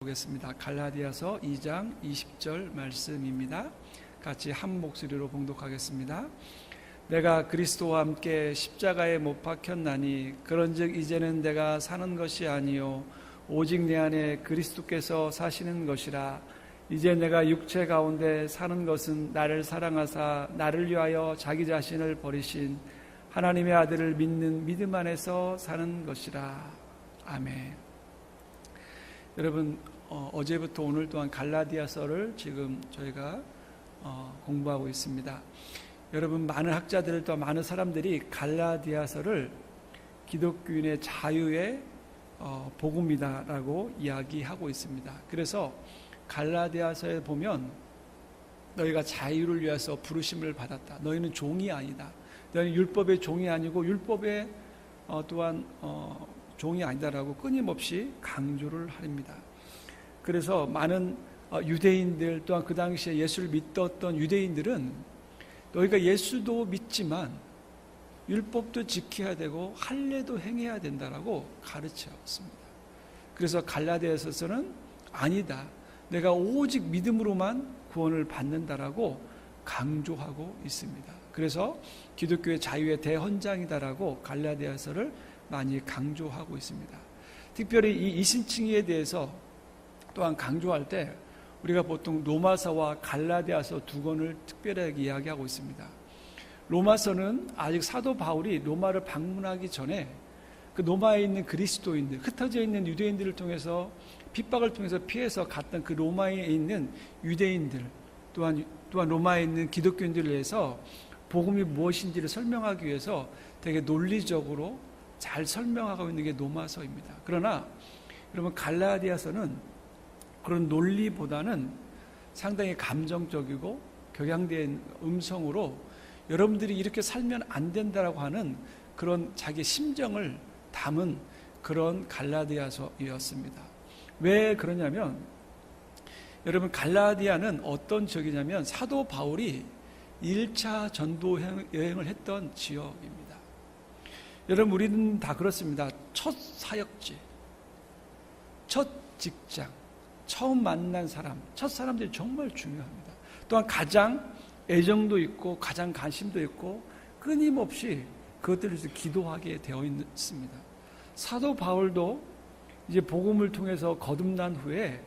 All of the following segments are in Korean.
보겠습니다. 갈라디아서 2장 20절 말씀입니다. 같이 한 목소리로 봉독하겠습니다. 내가 그리스도와 함께 십자가에 못 박혔나니 그런즉 이제는 내가 사는 것이 아니요 오직 내 안에 그리스도께서 사시는 것이라. 이제 내가 육체 가운데 사는 것은 나를 사랑하사 나를 위하여 자기 자신을 버리신 하나님의 아들을 믿는 믿음 안에서 사는 것이라. 아멘. 여러분, 어제부터 오늘 동안 갈라디아서를 지금 저희가 공부하고 있습니다. 여러분, 많은 학자들 또 많은 사람들이 갈라디아서를 기독교인의 자유의 복음이다라고 이야기하고 있습니다. 그래서 갈라디아서에 보면 너희가 자유를 위해서 부르심을 받았다. 너희는 종이 아니다. 너희는 율법의 종이 아니고 율법의 또한 종이 아니다라고 끊임없이 강조를 합니다. 그래서 많은 유대인들 또한 그 당시에 예수를 믿었던 유대인들은 너희가 예수도 믿지만 율법도 지켜야 되고 할례도 행해야 된다라고 가르쳤습니다. 그래서 갈라디아서서는 아니다. 내가 오직 믿음으로만 구원을 받는다라고 강조하고 있습니다. 그래서 기독교의 자유의 대헌장이다라고 갈라디아서를 많이 강조하고 있습니다. 특별히 이 이신칭의에 대해서 또한 강조할 때 우리가 보통 로마서와 갈라디아서 두 권을 특별하게 이야기하고 있습니다. 로마서는 아직 사도 바울이 로마를 방문하기 전에 그 로마에 있는 그리스도인들, 흩어져 있는 유대인들을 통해서 핍박을 통해서 피해서 갔던 그 로마에 있는 유대인들, 또한 로마에 있는 기독교인들을 위해서 복음이 무엇인지를 설명하기 위해서 되게 논리적으로 잘 설명하고 있는 게 로마서입니다. 그러나 여러분, 갈라디아서는 그런 논리보다는 상당히 감정적이고 격양된 음성으로 여러분들이 이렇게 살면 안 된다라고 하는 그런 자기 심정을 담은 그런 갈라디아서였습니다. 왜 그러냐면 여러분, 갈라디아는 어떤 지역이냐면 사도 바울이 1차 전도 여행을 했던 지역입니다. 여러분, 우리는 다 그렇습니다. 첫 사역지, 첫 직장, 처음 만난 사람, 첫 사람들이 정말 중요합니다. 또한 가장 애정도 있고 가장 관심도 있고 끊임없이 그것들을 위해서 기도하게 되어 있습니다. 사도 바울도 이제 복음을 통해서 거듭난 후에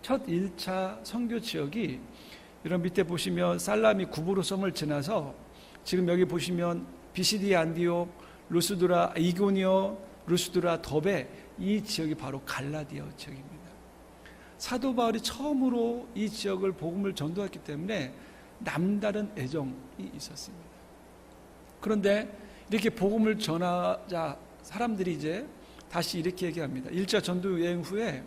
첫 1차 선교 지역이 여러분 밑에 보시면 살라미 구브로 섬을 지나서 지금 여기 보시면 비시디 안디옥, 루스드라, 이고니오, 루스드라, 더베, 이 지역이 바로 갈라디아 지역입니다. 사도 바울이 처음으로 이 지역을 복음을 전도했기 때문에 남다른 애정이 있었습니다. 그런데 이렇게 복음을 전하자 사람들이 이제 다시 이렇게 얘기합니다. 1차 전도 여행 후에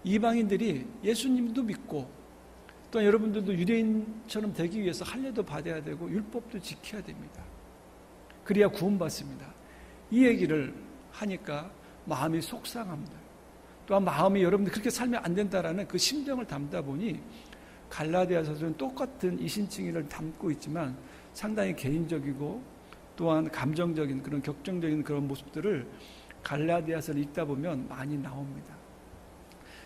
이방인들이 예수님도 믿고 또 여러분들도 유대인처럼 되기 위해서 할례도 받아야 되고 율법도 지켜야 됩니다. 그래야 구원받습니다. 이 얘기를 하니까 마음이 속상합니다. 또한 마음이 여러분들 그렇게 살면 안 된다라는 그 심정을 담다 보니 갈라디아서는 똑같은 이신칭의를 담고 있지만 상당히 개인적이고 또한 감정적인 그런 격정적인 그런 모습들을 갈라디아서를 읽다 보면 많이 나옵니다.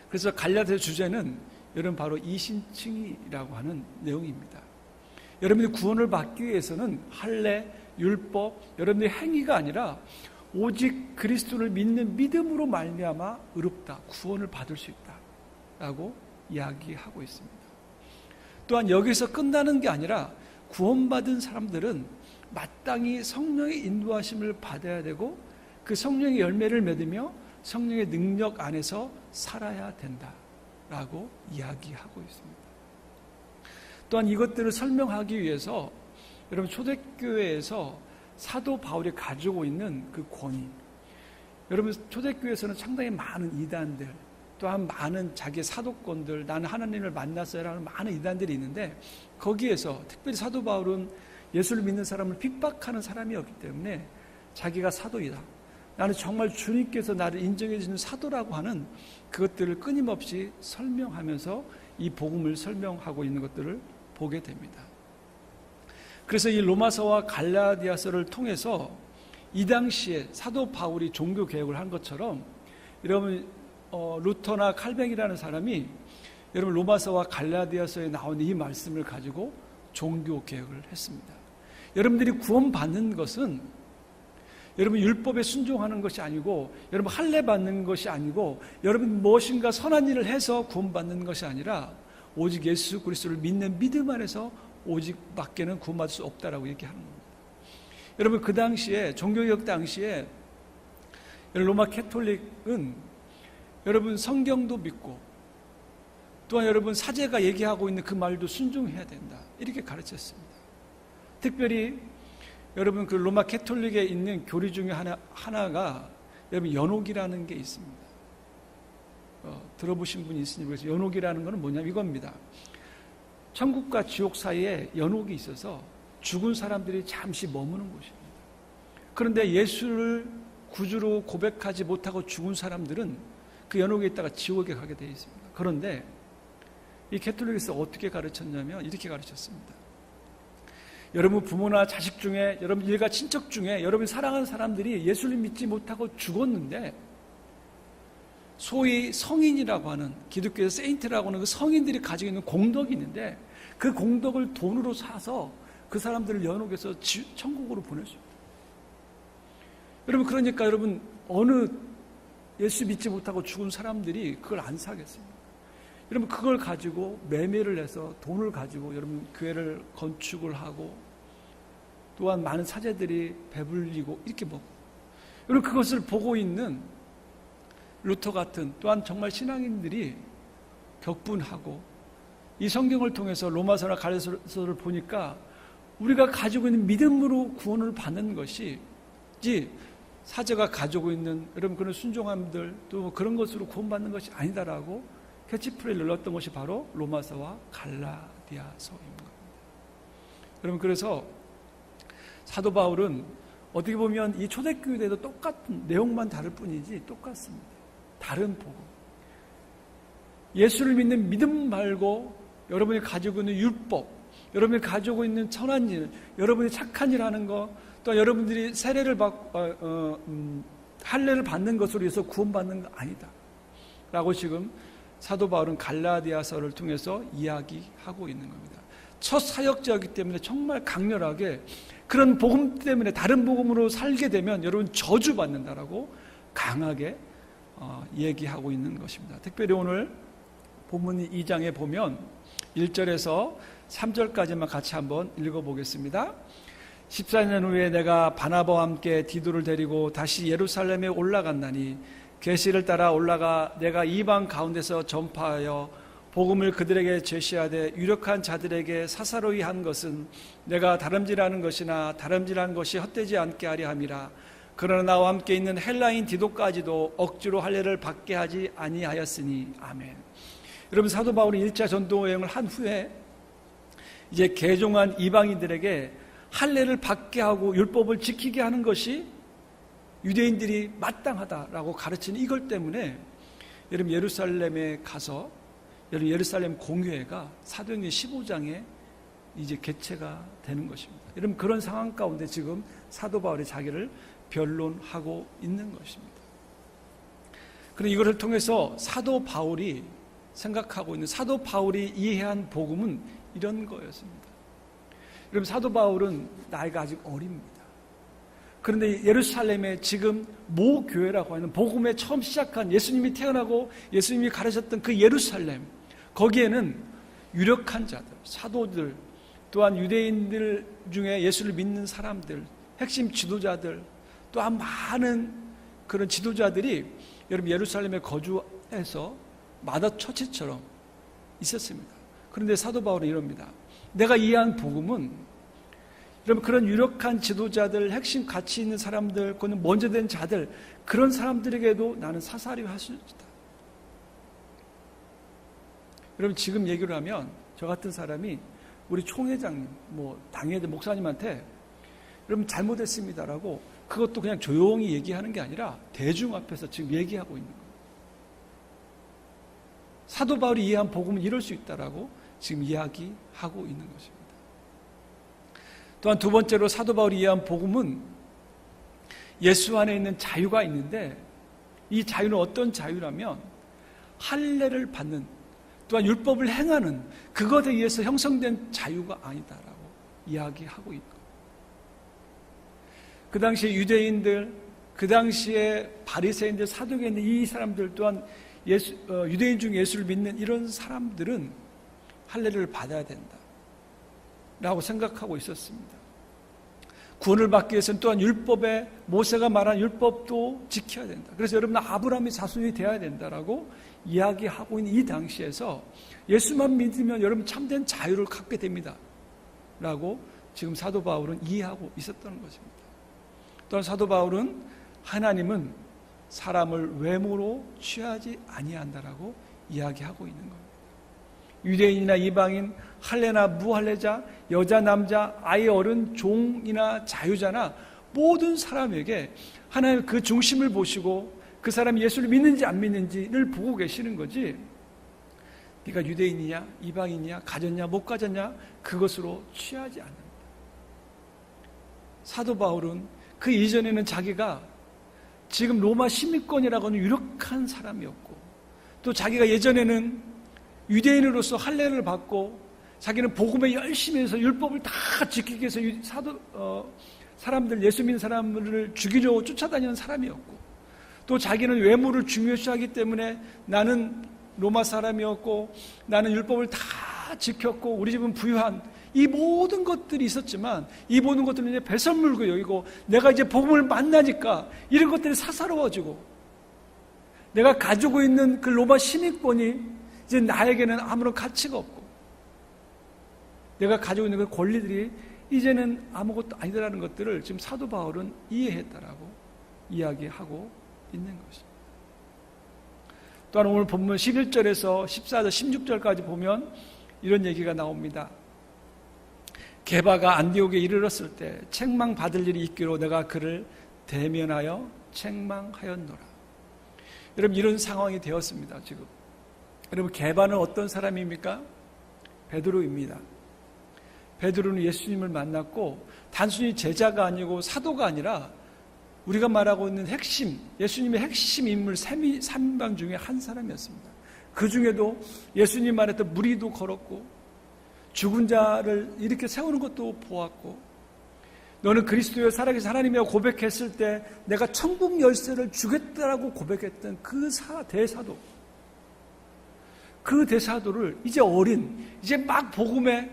그래서 갈라디아서 주제는 여러분 바로 이신칭의라고 하는 내용입니다. 여러분이 구원을 받기 위해서는 할례, 율법, 여러분들의 행위가 아니라 오직 그리스도를 믿는 믿음으로 말미암아 의롭다, 구원을 받을 수 있다라고 이야기하고 있습니다. 또한 여기서 끝나는 게 아니라 구원받은 사람들은 마땅히 성령의 인도하심을 받아야 되고 그 성령의 열매를 맺으며 성령의 능력 안에서 살아야 된다라고 이야기하고 있습니다. 또한 이것들을 설명하기 위해서 여러분, 초대교회에서 사도 바울이 가지고 있는 그 권위, 여러분, 초대교회에서는 상당히 많은 이단들, 또한 많은 자기의 사도권들, 나는 하나님을 만났어요라는 많은 이단들이 있는데 거기에서 특별히 사도 바울은 예수를 믿는 사람을 핍박하는 사람이었기 때문에 자기가 사도이다, 나는 정말 주님께서 나를 인정해 주는 사도라고 하는 그것들을 끊임없이 설명하면서 이 복음을 설명하고 있는 것들을 보게 됩니다. 그래서 이 로마서와 갈라디아서를 통해서 이 당시에 사도 바울이 종교 개혁을 한 것처럼 여러분 루터나 칼뱅이라는 사람이 여러분 로마서와 갈라디아서에 나온 이 말씀을 가지고 종교 개혁을 했습니다. 여러분들이 구원받는 것은 여러분 율법에 순종하는 것이 아니고, 여러분 할례 받는 것이 아니고, 여러분 무엇인가 선한 일을 해서 구원받는 것이 아니라 오직 예수 그리스도를 믿는 믿음 안에서 오직 밖에는 구원받을 수 없다라고 얘기하는 겁니다. 여러분 그 당시에 종교개혁 당시에 로마 캐톨릭은 여러분 성경도 믿고 또한 여러분 사제가 얘기하고 있는 그 말도 순종해야 된다, 이렇게 가르쳤습니다. 특별히 여러분 그 로마 캐톨릭에 있는 교리 중에 하나가 여러분 연옥이라는 게 있습니다. 들어보신 분이 있으니 모르겠어요. 연옥이라는 것은 뭐냐면 이겁니다. 천국과 지옥 사이에 연옥이 있어서 죽은 사람들이 잠시 머무는 곳입니다. 그런데 예수를 구주로 고백하지 못하고 죽은 사람들은 그 연옥에 있다가 지옥에 가게 되어 있습니다. 그런데 이 캐톨릭에서 어떻게 가르쳤냐면 이렇게 가르쳤습니다. 여러분 부모나 자식 중에, 여러분 일가 친척 중에 여러분 사랑하는 사람들이 예수를 믿지 못하고 죽었는데, 소위 성인이라고 하는, 기독교에서 세인트라고 하는 그 성인들이 가지고 있는 공덕이 있는데, 그 공덕을 돈으로 사서 그 사람들을 연옥에서 천국으로 보내줍니다. 여러분 그러니까 여러분 어느 예수 믿지 못하고 죽은 사람들이 그걸 안 사겠습니까? 여러분 그걸 가지고 매매를 해서 돈을 가지고 여러분 교회를 건축을 하고, 또한 많은 사제들이 배불리고 이렇게 먹고, 여러분 그것을 보고 있는 루터 같은 또한 정말 신앙인들이 격분하고, 이 성경을 통해서 로마서나 갈라디아서를 보니까 우리가 가지고 있는 믿음으로 구원을 받는 것이 사제가 가지고 있는 여러분 그런 순종함들 또 그런 것으로 구원받는 것이 아니다라고 캐치프레이를 눌렀던 것이 바로 로마서와 갈라디아서입니다. 여러분 그래서 사도 바울은 어떻게 보면 이 초대교회에도 똑같은 내용만 다를 뿐이지 똑같습니다. 다른 복음. 예수를 믿는 믿음 말고 여러분이 가지고 있는 율법, 여러분이 가지고 있는 선한 일, 여러분이 착한 일 하는 것, 또 여러분들이 세례를 받고 할례를 받는 것으로 해서 구원받는 거 아니다 라고 지금 사도 바울은 갈라디아서를 통해서 이야기하고 있는 겁니다. 첫 사역자이기 때문에 정말 강렬하게 그런 복음 때문에 다른 복음으로 살게 되면 여러분 저주받는다라고 강하게 얘기하고 있는 것입니다. 특별히 오늘 본문 2장에 보면 1절에서 3절까지만 같이 한번 읽어보겠습니다. 14년 후에 내가 바나바와 함께 디도를 데리고 다시 예루살렘에 올라갔나니, 계시를 따라 올라가 내가 이방 가운데서 전파하여 복음을 그들에게 제시하되, 유력한 자들에게 사사로이 한 것은 내가 다름질하는 것이나 다름질한 것이 헛되지 않게 하려 함이라. 그러나 나와 함께 있는 헬라인 디도까지도 억지로 할례를 받게 하지 아니하였으니. 아멘. 여러분 사도 바울이 1차 전도 여행을 한 후에 이제 개종한 이방인들에게 할례를 받게 하고 율법을 지키게 하는 것이 유대인들이 마땅하다라고 가르치는 이걸 때문에 여러분 예루살렘에 가서 여러분 예루살렘 공회가 사도행전 15장에 이제 개최가 되는 것입니다. 여러분 그런 상황 가운데 지금 사도 바울이 자기를 변론하고 있는 것입니다. 그리고 이것을 통해서 사도 바울이 생각하고 있는, 사도 바울이 이해한 복음은 이런 거였습니다. 여러분 사도 바울은 나이가 아직 어립니다. 그런데 예루살렘에 지금 모교회라고 하는 복음에 처음 시작한, 예수님이 태어나고 예수님이 가르쳤던 그 예루살렘, 거기에는 유력한 자들, 사도들, 또한 유대인들 중에 예수를 믿는 사람들, 핵심 지도자들, 또한 많은 그런 지도자들이 여러분 예루살렘에 거주해서 마더 처치처럼 있었습니다. 그런데 사도 바울은 이럽니다. 내가 이해한 복음은 여러분 그런 유력한 지도자들, 핵심 가치 있는 사람들, 그는 먼저 된 자들, 그런 사람들에게도 나는 사사리 할 수 있다. 여러분 지금 얘기를 하면 저 같은 사람이 우리 총회장님, 당회들 목사님한테 여러분 잘못했습니다라고 그것도 그냥 조용히 얘기하는 게 아니라 대중 앞에서 지금 얘기하고 있는 거예요. 사도 바울이 이해한 복음은 이럴 수 있다라고 지금 이야기하고 있는 것입니다. 또한 두 번째로 사도 바울이 이해한 복음은 예수 안에 있는 자유가 있는데, 이 자유는 어떤 자유라면 할례를 받는, 또한 율법을 행하는 그것에 의해서 형성된 자유가 아니다라고 이야기하고 있는 거예요. 그 당시에 유대인들, 그 당시에 바리새인들, 사두개인들, 이 사람들 또한 유대인 중 예수를 믿는 이런 사람들은 할례를 받아야 된다라고 생각하고 있었습니다. 구원을 받기 위해서는 또한 율법에 모세가 말한 율법도 지켜야 된다. 그래서 여러분 아브라함의 자손이 되어야 된다라고 이야기하고 있는 이 당시에서 예수만 믿으면 여러분 참된 자유를 갖게 됩니다 라고 지금 사도 바울은 이해하고 있었던 것입니다. 또한 사도 바울은 하나님은 사람을 외모로 취하지 아니한다라고 이야기하고 있는 겁니다. 유대인이나 이방인, 할례나 무할례자, 여자, 남자, 아이, 어른, 종이나 자유자나 모든 사람에게 하나님 그 중심을 보시고 그 사람이 예수를 믿는지 안 믿는지를 보고 계시는 거지, 네가 유대인이냐 이방인이냐 가졌냐 못 가졌냐 그것으로 취하지 않는다. 사도 바울은 그 이전에는 자기가 지금 로마 시민권이라고 하는 유력한 사람이었고, 또 자기가 예전에는 유대인으로서 할례를 받고 자기는 복음에 열심히 해서 율법을 다 지키기 위해서 사람들, 예수 믿는 사람들을 죽이려고 쫓아다니는 사람이었고, 또 자기는 외모를 중요시하기 때문에 나는 로마 사람이었고 나는 율법을 다 지켰고 우리 집은 부유한, 이 모든 것들이 있었지만 이 모든 것들은 이제 배설물고 여기고, 내가 이제 복음을 만나니까 이런 것들이 사사로워지고 내가 가지고 있는 그 로마 시민권이 이제 나에게는 아무런 가치가 없고 내가 가지고 있는 그 권리들이 이제는 아무것도 아니다라는 것들을 지금 사도 바울은 이해했다라고 이야기하고 있는 것입니다. 또한 오늘 본문 11절에서 14절, 16절까지 보면 이런 얘기가 나옵니다. 게바가 안디옥에 이르렀을 때 책망받을 일이 있기로 내가 그를 대면하여 책망하였노라. 여러분 이런 상황이 되었습니다. 지금 여러분 게바는 어떤 사람입니까? 베드로입니다. 베드로는 예수님을 만났고 단순히 제자가 아니고 사도가 아니라 우리가 말하고 있는 핵심, 예수님의 핵심 인물 3인방 중에 한 사람이었습니다. 그 중에도 예수님 말했던 무리도 걸었고 죽은 자를 이렇게 세우는 것도 보았고, 너는 그리스도여 살아계신 하나님이라고 고백했을 때 내가 천국 열쇠를 주겠다라고 고백했던 그 대사도, 그 대사도를 이제 이제 막 복음에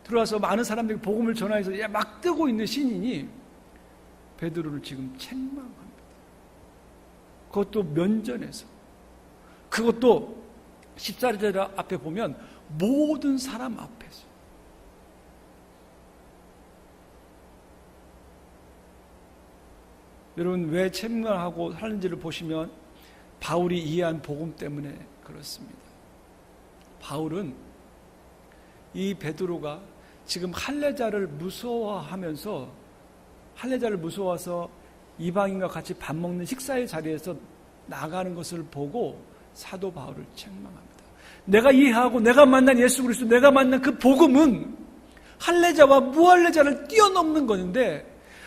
들어와서 많은 사람들이 복음을 전하여서 이제 막 뜨고 있는 신인이 베드로를 지금 책망합니다. 그것도 면전에서, 그것도 14절 앞에 보면 모든 사람 앞에서. 여러분 왜 책망하고 하는지를 보시면 바울이 이해한 복음 때문에 그렇습니다. 바울은 이 베드로가 지금 할례자를 무서워서 이방인과 같이 밥 먹는 식사의 자리에서 나가는 것을 보고 사도 바울을 책망합니다. 내가 이해하고 내가 만난 예수 그리스도, 내가 만난 그 복음은 할례자와 무할례자를 뛰어넘는 것인데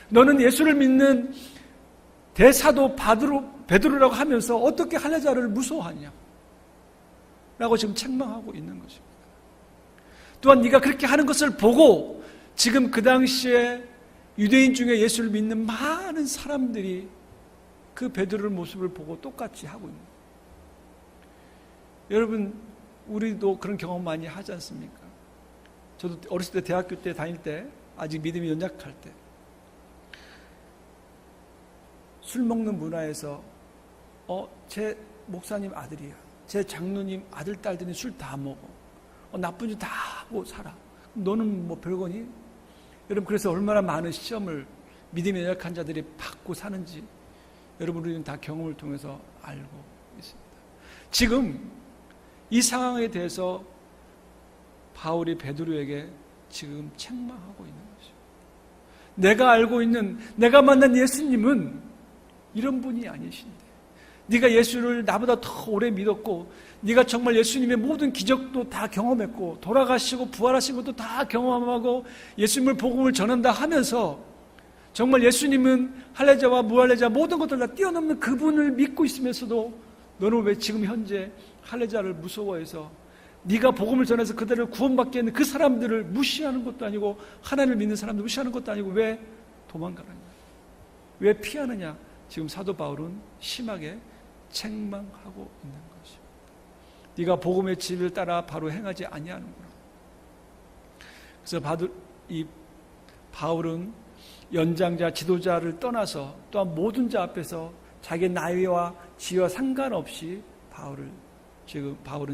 너는 예수를 믿는 대사도 베드로라고 하면서 어떻게 할례자를 무서워하냐 라고 지금 책망하고 있는 것입니다. 또한 네가 그렇게 하는 것을 보고 지금 그 당시에 유대인 중에 예수를 믿는 많은 사람들이 그 베드로의 모습을 보고 똑같이 하고 있는 거예요. 여러분 우리도 그런 경험 많이 하지 않습니까? 저도 어렸을 때 대학교 때 다닐 때 아직 믿음이 연약할 때 술 먹는 문화에서 제 목사님 아들이야, 제 장로님 아들 딸들이 술 다 먹어, 나쁜 짓 다 하고 살아, 너는 뭐 별거니? 여러분 그래서 얼마나 많은 시험을 믿음이 연약한 자들이 받고 사는지 여러분 우리는 다 경험을 통해서 알고 있습니다. 지금 이 상황에 대해서 바울이 베드로에게 지금 책망하고 있는 것이죠. 내가 알고 있는, 내가 만난 예수님은 이런 분이 아니신데, 네가 예수를 나보다 더 오래 믿었고 네가 정말 예수님의 모든 기적도 다 경험했고 돌아가시고 부활하신 것도 다 경험하고 예수님을 복음을 전한다 하면서 정말 예수님은 할례자와 무할례자 모든 것들 다 뛰어넘는 그분을 믿고 있으면서도 너는 왜 지금 현재 할례자를 무서워해서 네가 복음을 전해서 그들을 구원받게 했는 그 사람들을 무시하는 것도 아니고 하나님을 믿는 사람들 무시하는 것도 아니고 왜 도망가느냐? 왜 피하느냐? 지금 사도 바울은 심하게 책망하고 있는 것입니다. 네가 복음의 진리를 따라 바로 행하지 아니하는구나. 그래서 이 바울은 연장자, 지도자를 떠나서 또한 모든 자 앞에서 자기 나이와 지위와 상관없이 바울은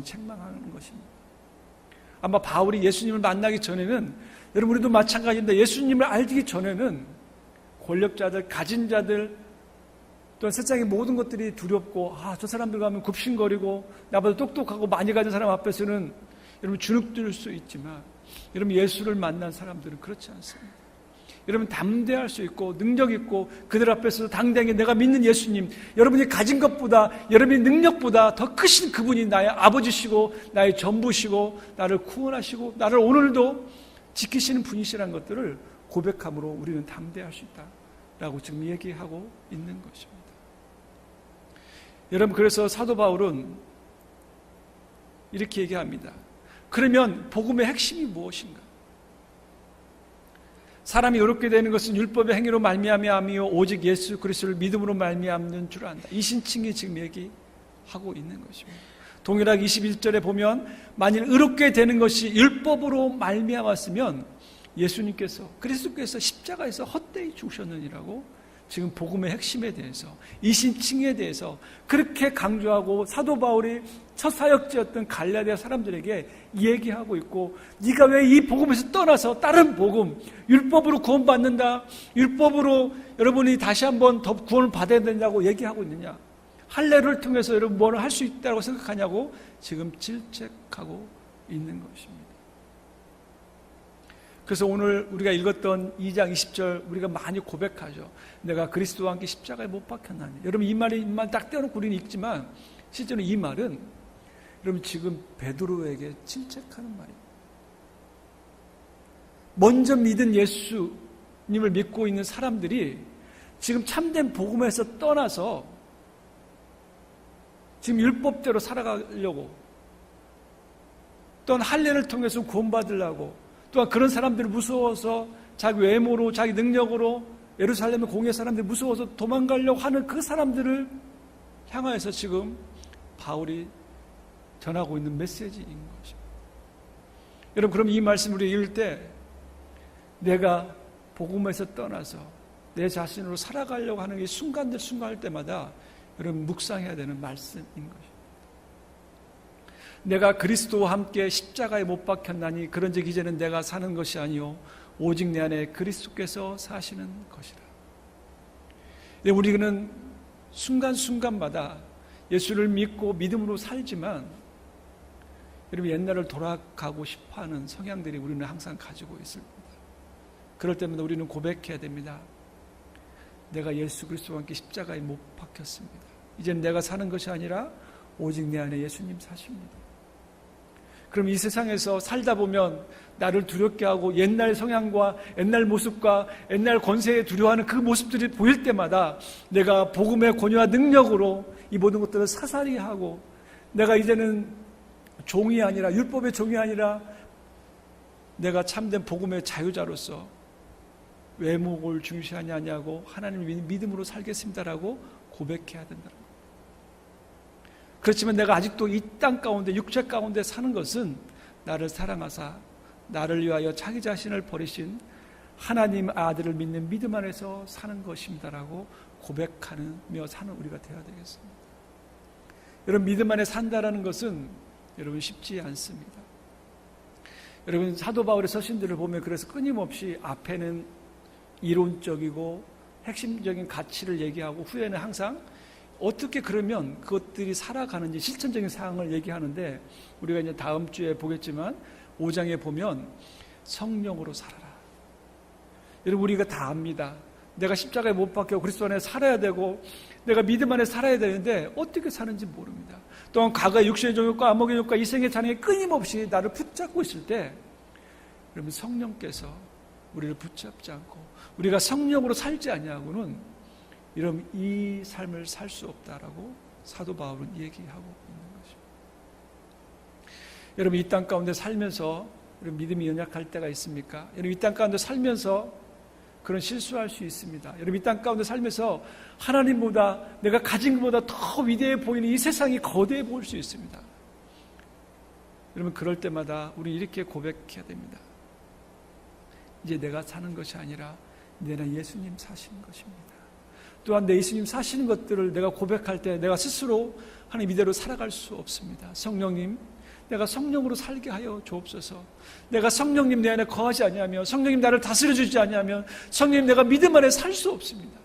책망하는 것입니다. 아마 바울이 예수님을 만나기 전에는, 여러분 우리도 마찬가지인데, 예수님을 알기 전에는 권력자들, 가진 자들, 또한 세상의 모든 것들이 두렵고, 저 사람들 가면 굽신거리고 나보다 똑똑하고 많이 가진 사람 앞에서는 여러분 주눅들 수 있지만, 여러분 예수를 만난 사람들은 그렇지 않습니다. 여러분 담대할 수 있고 능력 있고 그들 앞에서 당당히 내가 믿는 예수님, 여러분이 가진 것보다, 여러분의 능력보다 더 크신 그분이 나의 아버지시고 나의 전부시고 나를 구원하시고 나를 오늘도 지키시는 분이시라는 것들을 고백함으로 우리는 담대할 수 있다라고 지금 얘기하고 있는 것입니다. 여러분, 그래서 사도 바울은 이렇게 얘기합니다. 그러면 복음의 핵심이 무엇인가? 사람이 의롭게 되는 것은 율법의 행위로 말미암이요 오직 예수 그리스도를 믿음으로 말미암는 줄 안다. 이 신칭이 지금 얘기하고 있는 것입니다. 동일하게 21절에 보면 만일 의롭게 되는 것이 율법으로 말미암았으면 예수님께서, 그리스도께서 십자가에서 헛되이 죽으셨느니라고 지금 복음의 핵심에 대해서, 이 신칭에 대해서 그렇게 강조하고 사도 바울이 첫 사역지였던 갈라디아 사람들에게 얘기하고 있고, 네가 왜 이 복음에서 떠나서 다른 복음, 율법으로 구원받는다, 율법으로 여러분이 다시 한번 더 구원을 받아야 된다고 얘기하고 있느냐, 할례를 통해서 여러분 뭘 할 수 있다고 생각하냐고 지금 질책하고 있는 것입니다. 그래서 오늘 우리가 읽었던 2장 20절 우리가 많이 고백하죠. 내가 그리스도와 함께 십자가에 못 박혔나니. 여러분 이 말만 딱 떼어놓고 우리는 읽지만 실제로 이 말은 여러분 지금 베드로에게 질책하는 말입니다. 먼저 믿은 예수님을 믿고 있는 사람들이 지금 참된 복음에서 떠나서 지금 율법대로 살아가려고, 또한 할례를 통해서 구원받으려고, 또한 그런 사람들을 무서워서 자기 외모로, 자기 능력으로 예루살렘의 공예 사람들이 무서워서 도망가려고 하는 그 사람들을 향하여서 지금 바울이 전하고 있는 메시지인 것입니다. 여러분, 그럼 이 말씀 우리 읽을 때 내가 복음에서 떠나서 내 자신으로 살아가려고 하는 이 순간들 순간할 때마다 여러분 묵상해야 되는 말씀인 것입니다. 내가 그리스도와 함께 십자가에 못 박혔나니 그런즉 이제는 내가 사는 것이 아니요 오직 내 안에 그리스도께서 사시는 것이라. 우리는 순간순간마다 예수를 믿고 믿음으로 살지만 여러분 옛날을 돌아가고 싶어하는 성향들이 우리는 항상 가지고 있습니다. 그럴 때마다 우리는 고백해야 됩니다. 내가 예수 그리스도와 함께 십자가에 못 박혔습니다. 이제는 내가 사는 것이 아니라 오직 내 안에 예수님 사십니다. 그럼 이 세상에서 살다 보면 나를 두렵게 하고 옛날 성향과 옛날 모습과 옛날 권세에 두려워하는 그 모습들이 보일 때마다 내가 복음의 권위와 능력으로 이 모든 것들을 사살이 하고, 내가 이제는 종이 아니라, 율법의 종이 아니라 내가 참된 복음의 자유자로서 외모를 중시하지 아니하고 하나님을 믿음으로 살겠습니다라고 고백해야 된다. 그렇지만 내가 아직도 이 땅 가운데, 육체 가운데 사는 것은 나를 사랑하사 나를 위하여 자기 자신을 버리신 하나님 아들을 믿는 믿음 안에서 사는 것입니다라고 고백하며 사는 우리가 되어야 되겠습니다. 여러분, 믿음 안에 산다라는 것은 여러분 쉽지 않습니다. 여러분, 사도 바울의 서신들을 보면 그래서 끊임없이 앞에는 이론적이고 핵심적인 가치를 얘기하고 후에는 항상 어떻게 그러면 그것들이 살아가는지 실천적인 사항을 얘기하는데, 우리가 이제 다음 주에 보겠지만 5장에 보면 성령으로 살아라. 여러분, 우리가 다 압니다. 내가 십자가에 못 박혀 그리스도 안에 살아야 되고 내가 믿음 안에 살아야 되는데 어떻게 사는지 모릅니다. 또한 과거의 육신의 종욕과 안목의 욕과 이생의 잔행이 끊임없이 나를 붙잡고 있을 때 여러분 성령께서 우리를 붙잡지 않고 우리가 성령으로 살지 아니하고는 이런 이 삶을 살 수 없다라고 사도 바울은 얘기하고 있는 것입니다. 여러분 이 땅 가운데 살면서 여러분 믿음이 연약할 때가 있습니까? 여러분 이 땅 가운데 살면서 그런 실수할 수 있습니다. 여러분 이 땅 가운데 살면서 하나님보다 내가 가진 것보다 더 위대해 보이는 이 세상이 거대해 보일 수 있습니다. 여러분 그럴 때마다 우리 이렇게 고백해야 됩니다. 이제 내가 사는 것이 아니라 내는 예수님 사시는 것입니다. 또한 내 예수님 사시는 것들을 내가 고백할 때 내가 스스로 하나님 이대로 살아갈 수 없습니다. 성령님, 내가 성령으로 살게 하여 주옵소서. 내가 성령님 내 안에 거하지 아니하며 성령님 나를 다스려 주지 아니하면 성령님 내가 믿음 안에 살 수 없습니다.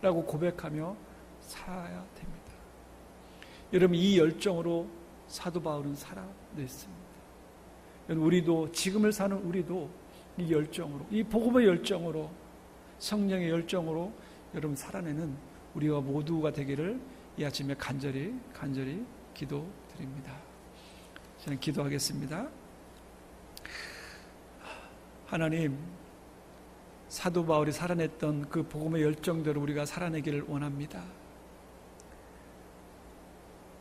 라고 고백하며 살아야 됩니다. 여러분 이 열정으로 사도 바울은 살아냈습니다. 우리도 지금을 사는 우리도 이 열정으로, 이 복음의 열정으로, 성령의 열정으로 여러분 살아내는 우리가 모두가 되기를 이 아침에 간절히 기도드립니다. 저는 기도하겠습니다. 하나님, 사도 바울이 살아냈던 그 복음의 열정대로 우리가 살아내기를 원합니다.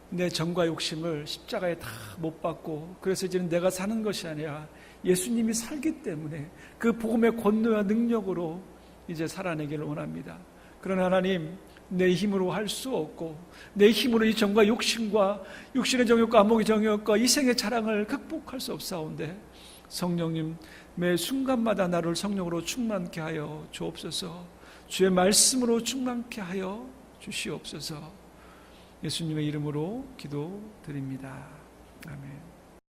내 정과 욕심을 십자가에 다 못 박고 그래서 이제는 내가 사는 것이 아니라 예수님이 살기 때문에 그 복음의 권능과 능력으로 이제 살아내기를 원합니다. 그러나 하나님, 내 힘으로 할 수 없고 내 힘으로 이 정과 욕심과 육신의 정욕과 안목의 정욕과 이 생의 자랑을 극복할 수 없사온데 성령님 매 순간마다 나를 성령으로 충만케 하여 주옵소서. 주의 말씀으로 충만케 하여 주시옵소서. 예수님의 이름으로 기도드립니다. 아멘.